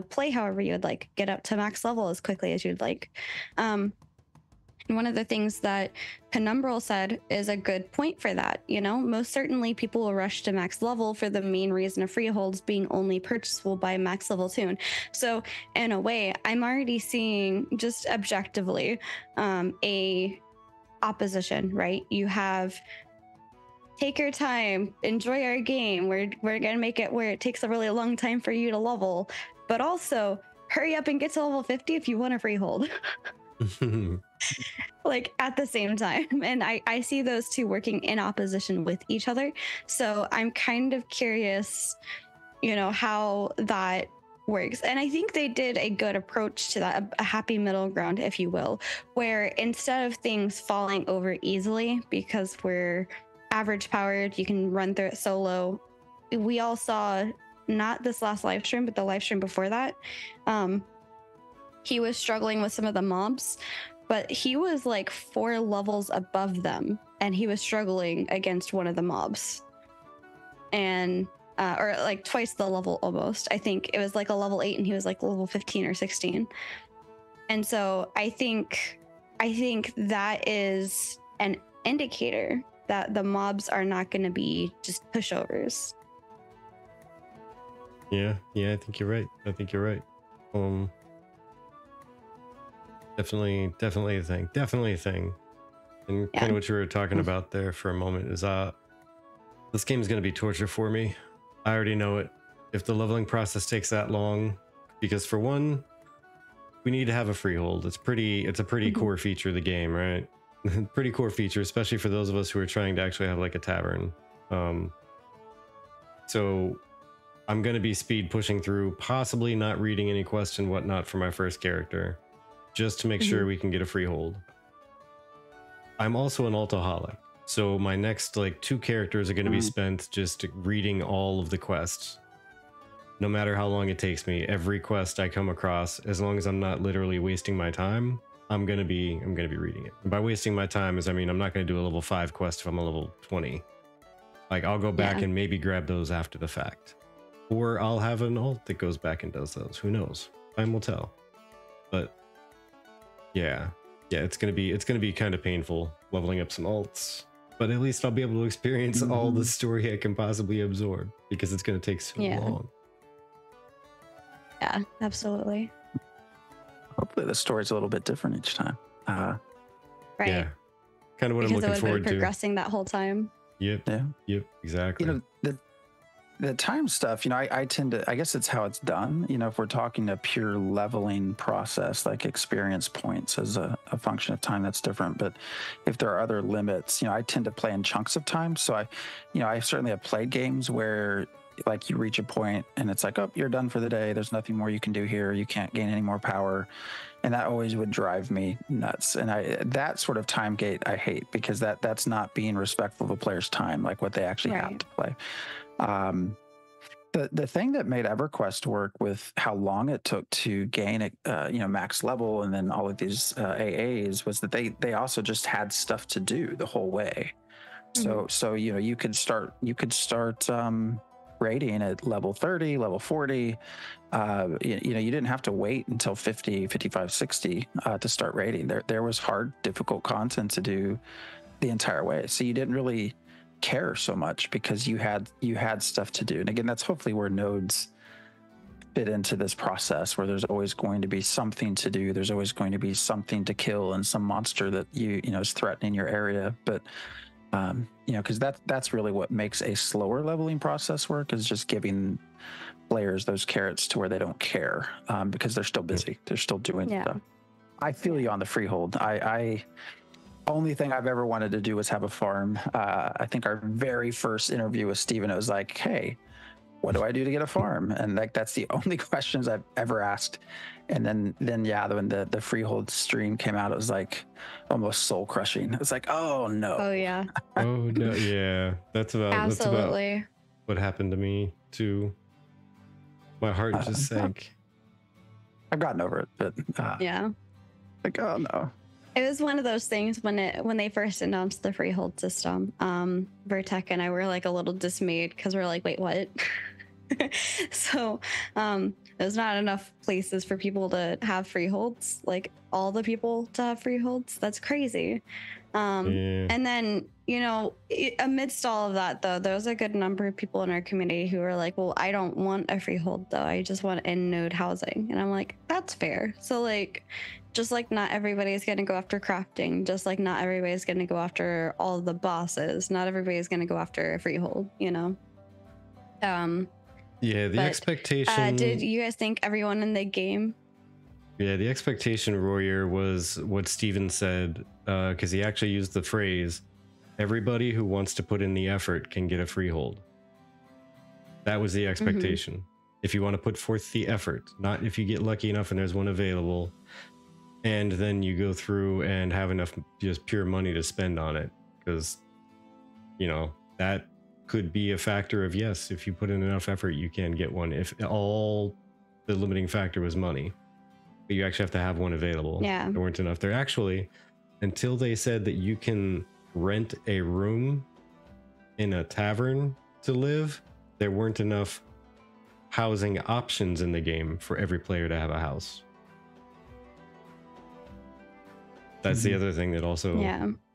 play however you would like, get up to max level as quickly as you'd like? And one of the things that Penumbral said is a good point for that. Most certainly people will rush to max level for the main reason of freeholds being only purchasable by max level tune. So in a way, I'm already seeing, just objectively, a opposition, right? You have take your time, enjoy our game. We're gonna make it where it takes a really long time for you to level, but also hurry up and get to level 50 if you want a freehold. Like at the same time. And I see those two working in opposition with each other. So I'm kind of curious, you know, how that works. And I think they did a good approach to that, a happy middle ground, if you will, where instead of things falling over easily because we're average powered, you can run through it solo. We all saw, not this last live stream, but the live stream before that, he was struggling with some of the mobs, but he was like 4 levels above them and he was struggling against one of the mobs, and or like twice the level almost. I think it was like a level 8 and he was like level 15 or 16. And so I think that is an indicator that the mobs are not going to be just pushovers. Yeah, I think you're right. Definitely a thing. And kind of what you were talking about there for a moment is this game is going to be torture for me. I already know it. If the leveling process takes that long, because for one, we need to have a freehold. It's a pretty core feature of the game, right? Pretty core feature, especially for those of us who are trying to actually have like a tavern. So I'm going to be speed pushing through, possibly not reading any quest and whatnot for my first character, just to make sure we can get a freehold. I'm also an altoholic, so my next like 2 characters are going to be spent just reading all of the quests. No matter how long it takes me, every quest I come across, as long as I'm not literally wasting my time, I'm gonna be reading it. And by wasting my time is, I mean, I'm not gonna do a level 5 quest if I'm a level 20. Like I'll go back and maybe grab those after the fact, or I'll have an alt that goes back and does those. Who knows? Time will tell. But yeah, it's gonna be kind of painful leveling up some alts. But at least I'll be able to experience all the story I can possibly absorb, because it's gonna take so long. Yeah, absolutely. Hopefully the story's a little bit different each time. Right. Yeah. Kind of what I'm looking forward to. Progressing that whole time. Yep. Yeah. Yep. Exactly. You know, the time stuff, you know, I tend to, I guess it's how it's done. You know, if we're talking a pure leveling process, like experience points as a function of time, that's different. But if there are other limits, you know, I tend to play in chunks of time. So I certainly have played games where like you reach a point and it's like, oh, you're done for the day. There's nothing more you can do here. You can't gain any more power. And that always would drive me nuts. And that sort of time gate I hate, because that's not being respectful of a player's time, like what they actually have to play. The thing that made EverQuest work with how long it took to gain max level and then all of these AAs was that they also just had stuff to do the whole way. So you know, you could start raiding at level 30, level 40. You know, you didn't have to wait until 50, 55, 60 to start raiding. There was hard, difficult content to do the entire way. So you didn't really care so much because you had stuff to do. And again, that's hopefully where nodes fit into this process, where there's always going to be something to do. There's always going to be something to kill and some monster that you know is threatening your area. But you know, because that's really what makes a slower leveling process work, is just giving players those carrots to where they don't care, because they're still busy. They're still doing stuff. I feel you on the freehold. I only thing I've ever wanted to do was have a farm. I think our very first interview with Steven, it was like, hey, what do I do to get a farm? And like, that's the only questions I've ever asked. And then yeah, when the freehold stream came out, it was like almost soul crushing. It was like, oh no. Oh yeah. Oh no, yeah. That's about what happened to me too. My heart just sank. I've gotten over it, but yeah. Like, oh no. It was one of those things when they first announced the freehold system. Vertec and I were like a little dismayed because we're like, wait, what? So there's not enough places for people to have freeholds, like all the people to have freeholds. That's crazy. And then, amidst all of that, though, there was a good number of people in our community who were like, well, I don't want a freehold, though. I just want in node housing. And I'm like, that's fair. So, like, just like not everybody's going to go after crafting, just like not everybody's going to go after all the bosses, not everybody's going to go after a freehold, Yeah, the expectation. Did you guys think everyone in the game? Yeah, the expectation, Royer, was what Steven said, because he actually used the phrase, everybody who wants to put in the effort can get a freehold. That was the expectation. If you want to put forth the effort, not if you get lucky enough and there's one available, and then you go through and have enough just pure money to spend on it. Because, that could be a factor of, yes, if you put in enough effort, you can get one. If all the limiting factor was money. But you actually have to have one available. Yeah. There weren't enough there. Actually, until they said that you can rent a room in a tavern to live, there weren't enough housing options in the game for every player to have a house. That's the other thing that also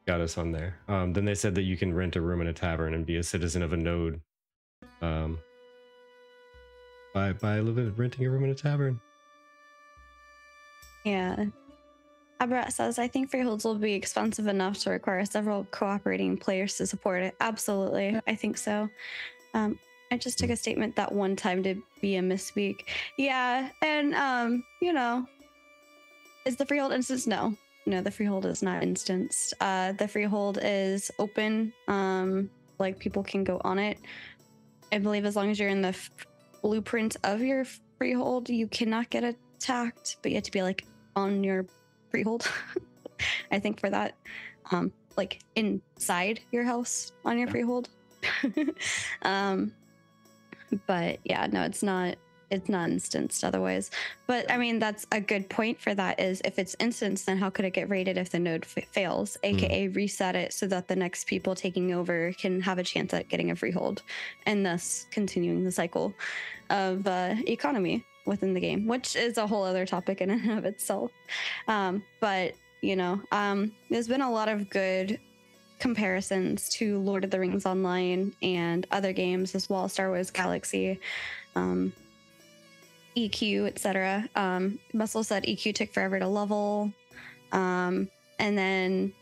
got us on there. Then they said that you can rent a room in a tavern and be a citizen of a node by renting a room in a tavern. Yeah. Abrat says, I think freeholds will be expensive enough to require several cooperating players to support it. Absolutely. I think so. I just took a statement that one time to be a misspeak. Yeah. And, is the freehold instanced? No. No, the freehold is not instanced. The freehold is open. Like people can go on it. I believe as long as you're in the blueprint of your freehold, you cannot get attacked, but you have to be like on your freehold. I think for that, like inside your house on your freehold. But yeah, no, it's not instanced otherwise. But I mean, that's a good point for that is if it's instanced, then how could it get raided if the node fails, aka reset it so that the next people taking over can have a chance at getting a freehold and thus continuing the cycle of economy within the game, which is a whole other topic in and of itself. But there's been a lot of good comparisons to Lord of the Rings Online and other games as well, Star Wars Galaxy, EQ, etc. Muscle said EQ took forever to level. And then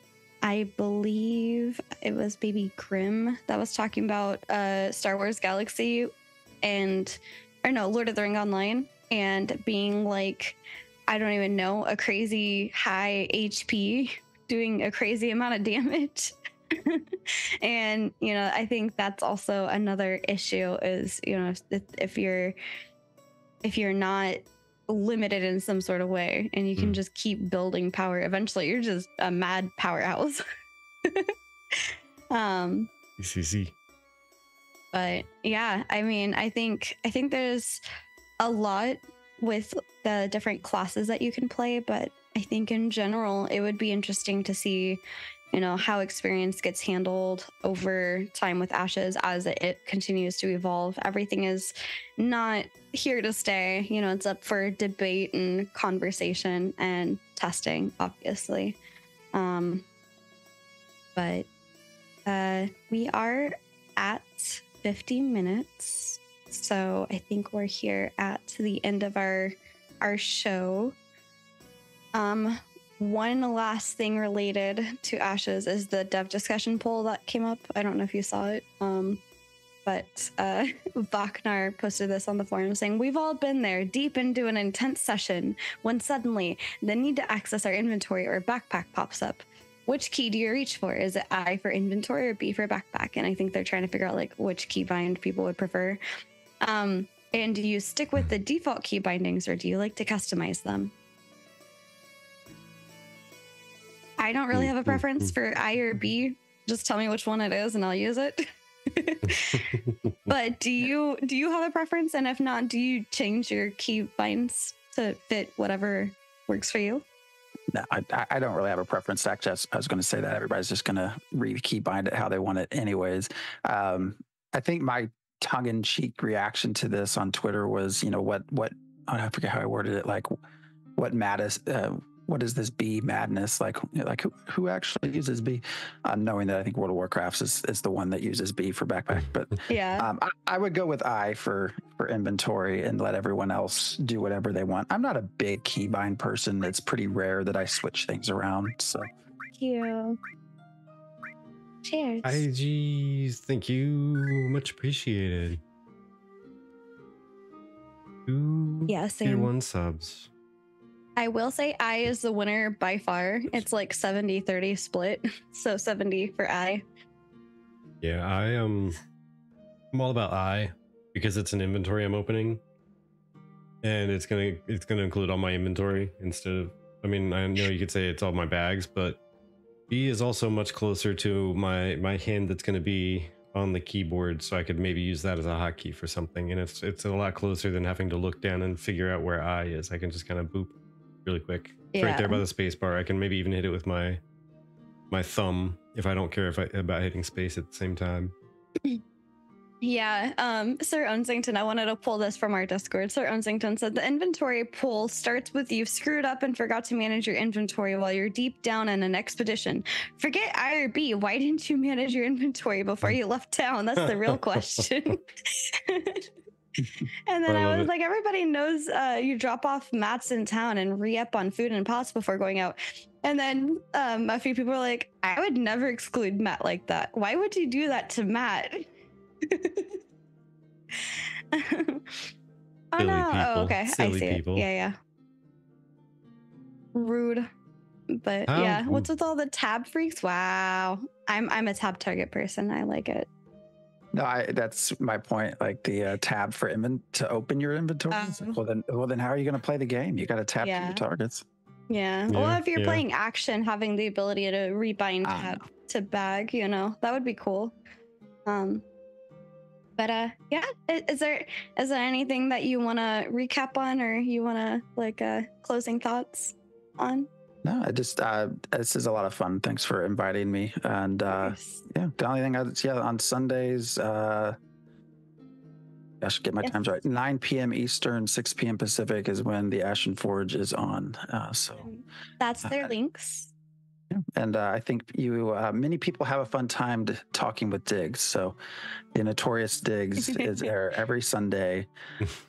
I believe it was Baby Grim that was talking about Star Wars Galaxy Lord of the Ring Online and being like, I don't even know, a crazy high HP doing a crazy amount of damage. And I think that's also another issue is if you're not limited in some sort of way and you can just keep building power, eventually you're just a mad powerhouse. ECC. But yeah, I mean, I think there's a lot with the different classes that you can play, but I think in general it would be interesting to see how experience gets handled over time with Ashes as it continues to evolve. Everything is not here to stay. It's up for debate and conversation and testing, obviously. But we are at 50 minutes. So I think we're here at the end of our show. One last thing related to Ashes is the dev discussion poll that came up. I don't know if you saw it, but Vaknar posted this on the forum saying, we've all been there deep into an intense session when suddenly the need to access our inventory or backpack pops up. Which key do you reach for? Is it I for inventory or B for backpack? And I think they're trying to figure out like which key bind people would prefer. And do you stick with the default key bindings or do you like to customize them? I don't really have a preference for I or B. Just tell me which one it is and I'll use it. But do you have a preference? And if not, do you change your key binds to fit whatever works for you? No, I don't really have a preference. Actually, I was going to say that everybody's just going to key bind it how they want it anyways. I think my tongue-in-cheek reaction to this on Twitter was, what I forget how I worded it, like what what is this bee madness? Like who actually uses bee? Knowing that I think World of Warcraft is the one that uses bee for backpack. But Yeah. I would go with I for inventory and let everyone else do whatever they want. I'm not a big keybind person. It's pretty rare that I switch things around. So Thank you. Cheers. IGs, thank you. Much appreciated. Yeah, Tier same. 1 subs. I will say I is the winner by far. It's like 70-30 split. So 70 for I. Yeah, I'm all about I because it's an inventory I'm opening. And it's gonna include all my inventory instead of, I mean, I know you could say it's all my bags, but B is also much closer to my hand that's gonna be on the keyboard, so I could maybe use that as a hotkey for something. And it's a lot closer than having to look down and figure out where I is. I can just kind of boop really quick. It's right there by the space bar. I can maybe even hit it with my thumb if I don't care about hitting space at the same time. Yeah, Sir Unsington, I wanted to pull this from our Discord. Sir Unsington said the inventory pull starts with you've screwed up and forgot to manage your inventory while you're deep down in an expedition. Forget I or B, why didn't you manage your inventory before you left town? That's the real question. And then I was like, everybody knows you drop off mats in town and re-up on food and pots before going out. And then a few people were like, I would never exclude Matt like that. Why would you do that to Matt? Oh Silly no! people. Oh, okay. Silly I see people. it. Yeah. Rude, but How yeah. rude. What's with all the tab freaks? Wow, I'm a tab target person. I like it. no, that's my point. Like the tab for to open your inventory. It's like, well then, how are you going to play the game? You got to tap to your targets. Yeah. Yeah, Well, if you're yeah. playing action, having the ability to rebind I tab to bag, that would be cool. But yeah, is there anything that you want to recap on, or you want to like closing thoughts on? No, I just this is a lot of fun. Thanks for inviting me. And Nice. yeah, the only thing on Sundays, I should get my Yes. times right. 9 p.m. Eastern, 6 p.m. Pacific is when the Ashen Forge is on. So That's their links. yeah. And I think many people have a fun time talking with Diggs. So the Notorious Diggs is there every Sunday.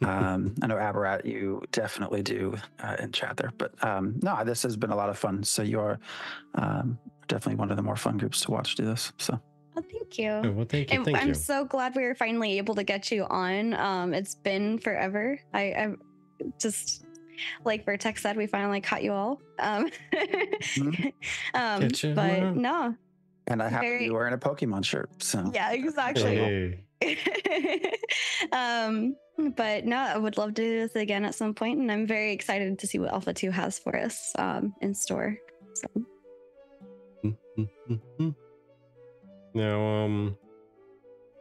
I know Aberrat, you definitely do in chat there. But no, this has been a lot of fun. So you are definitely one of the more fun groups to watch do this. So. Oh, thank you. Oh, well, thank you. And Thank I'm you. so glad we were finally able to get you on. It's been forever. I just, like Vertex said, we finally caught you all. Get you. But no. And I happen to be wearing a Pokemon shirt. So Yeah, exactly. Hey. But no, I would love to do this again at some point, and I'm very excited to see what Alpha 2 has for us in store. So. Now,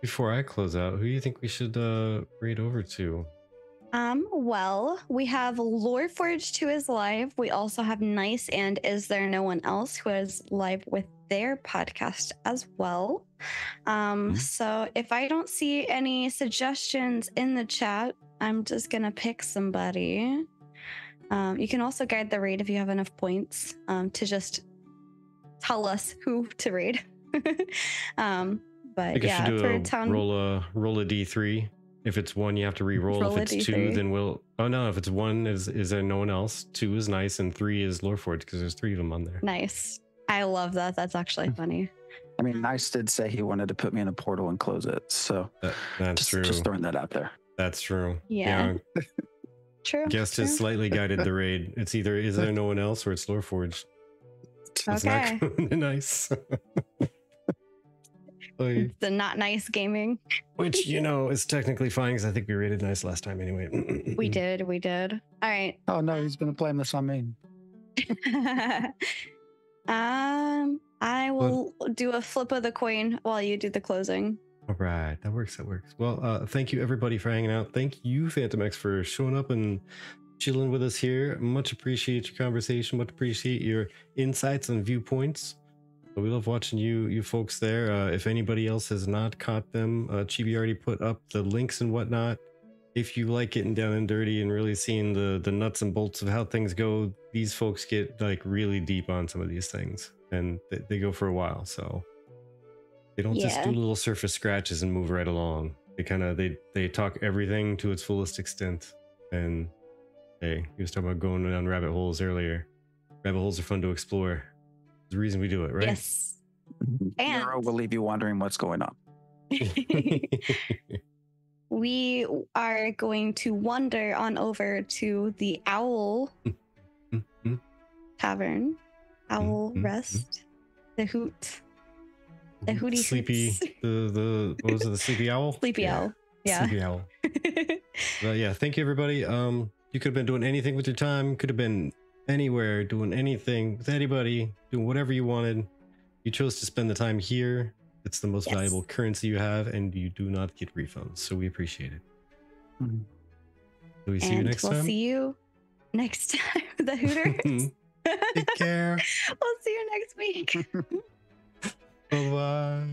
before I close out, who do you think we should raid over to? Well, we have Loreforged who is live. We also have Nice and Is There No One Else who is live with their podcast as well. So if I don't see any suggestions in the chat, I'm just gonna pick somebody. You can also guide the raid if you have enough points to just tell us who to raid. But yeah, for town, roll a d3. If it's 1, you have to re-roll. Roll if it's 2, then we'll. Oh no! If it's 1, is there no one else? 2 is Nice, and 3 is Loreforged because there's 3 of them on there. Nice. I love that. That's actually funny. I mean, Nice did say he wanted to put me in a portal and close it. So That's true. Just throwing that out there. That's true. Yeah. True. Guest has slightly guided the raid. It's either Is There No One Else or it's Loreforged. It's Okay. not going to Nice. Like, The not nice gaming. which, is technically fine because I think we rated Nice last time anyway. We did. All right. Oh no, he's gonna blame this on me. I will do a flip of the coin while you do the closing. All right, that works. Well, thank you everybody for hanging out. Thank you, Phantom X, for showing up and chilling with us here. Much appreciate your conversation. Much appreciate your insights and viewpoints. We love watching you folks there. If anybody else has not caught them, Chibi already put up the links and whatnot if you like getting down and dirty and really seeing the nuts and bolts of how things go, these folks get like really deep on some of these things, and they go for a while. So they don't just do little surface scratches and move right along. They talk everything to its fullest extent. And hey, he was talking about going down rabbit holes earlier. Rabbit holes are fun to explore. There's a reason we do it, right? Yes. And Nero will leave you wondering what's going on. We are going to wander on over to the Owl Tavern, Owl Rest, the Hoot, the Hootie Sleepy, Hoots. the what was it? The Sleepy Owl. Sleepy Owl. Yeah. Sleepy Owl. Yeah. Thank you, everybody. You could have been doing anything with your time. Could have been anywhere, doing anything with anybody, doing whatever you wanted. You chose to spend the time here. It's the most valuable currency you have, and you do not get refunds. So we appreciate it. Mm-hmm. Do we see you next time? We'll see you next time. The Hooters. Take care. We'll see you next week. Bye-bye.